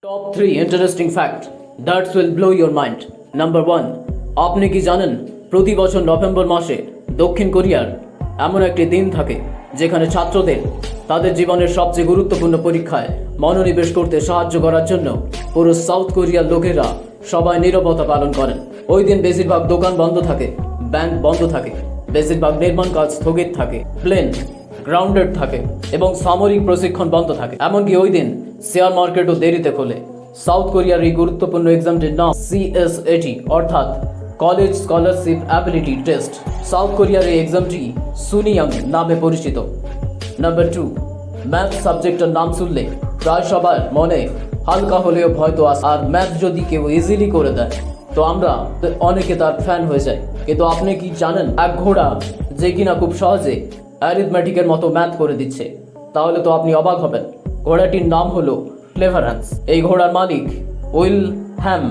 Top 3 interesting fact that will blow your mind. Number 1. আপনি কি জানেন প্রতি বছর নভেম্বর মাসে দক্ষিণ কোরিয়ার এমন একটি দিন থাকে যেখানে ছাত্রদের তাদের জীবনের সবচেয়ে গুরুত্বপূর্ণ পরীক্ষায় মনোনিবেশ করতে সাহায্য করার জন্য পুরো সাউথ কোরিয়ার লোকেরা সবাই নীরবতা পালন করেন। ওই দিন বেশিরভাগ দোকান বন্ধ থাকে, ব্যাংক বন্ধ থাকে, বেশিরভাগ নির্মাণ কাজ স্থগিত থাকে, প্লেন গ্রাউন্ডেড থাকে এবং সামরিক প্রশিক্ষণ বন্ধ থাকে। এমনকি ওই দিন শেয়ার মার্কেটও দেরিতে খোলে। সাউথ কোরিয়ার এই গুরুত্বপূর্ণ এক্সামটির নাম CSAT অর্থাৎ college scholarship ability test. South কোরিয়ার এই এক্সামটি সুনিয়াং নামে পরিচিত। নাম্বার 2, ম্যাথ সাবজেক্টের নাম শুনলে প্রায় সবার মনে হালকা হলেও ভয় তো আসে। আর ম্যাথ যদি কেউ ইজিলি করে দেয় তো আমরা অনেকে তার ফ্যান হয়ে যায়। কিন্তু আপনি কি জানেন এক ঘোড়া যে কিনা খুব সহজে অ্যারিথমেটিকের মতো ম্যাথ করে দিচ্ছে? তাহলে তো আপনি অবাক হবেন। ঘোড়াটির নাম হলো ক্লেভারেন্স। এই ঘোড়ার মালিক উইলহ্যাম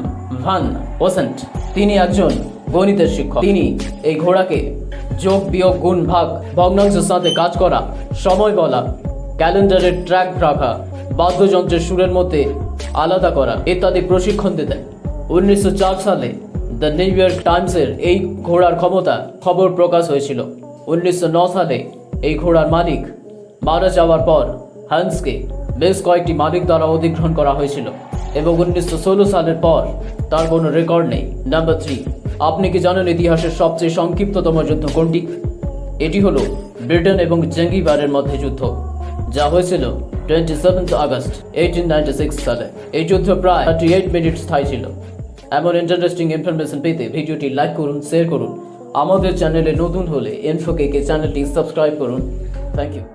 ভান ওসেন্ট। তিনি একজন গণিতের শিক্ষক। তিনি এই ঘোড়াকে যোগ বিয়োগ গুণ ভাগ ভগ্নাংশের সাথে কাজ করা, সময় বলা, ক্যালেন্ডারের ট্র্যাক রাখা, বাদ্যযন্ত্রের সুরের মধ্যে আলাদা করা ইত্যাদি প্রশিক্ষণ দিতেন। 1904 সালে দ্য নিউ ইয়র্ক টাইমসের এই ঘোড়ার ক্ষমতা খবর প্রকাশ হয়েছিল। 1909 সালে এই ঘোড়ার মালিক মারা যাওয়ার পর হান্সকে বেশ কয়েকটি মালিক দ্বারা অধিগ্রহণ করা হয়েছিল এবং 1916 সালের পর তার কোনো রেকর্ড নেই। নাম্বার 3, আপনি কি জানেন ইতিহাসের সবচেয়ে সংক্ষিপ্ততম যুদ্ধ কোনটি? এটি হলো ব্রিটেন এবং জেঙ্গিবারের মধ্যে যুদ্ধ, যা হয়েছিল 27 আগস্ট 1896 সালে। এই যুদ্ধ প্রায় 38 মিনিট স্থায়ী ছিল। এমন ইন্টারেস্টিং ইনফরমেশন পেতে ভিডিওটি লাইক করুন, শেয়ার করুন। আমাদের চ্যানেলে নতুন হলে ইনফোকেকে চ্যানেলটি সাবস্ক্রাইব করুন। Thank you.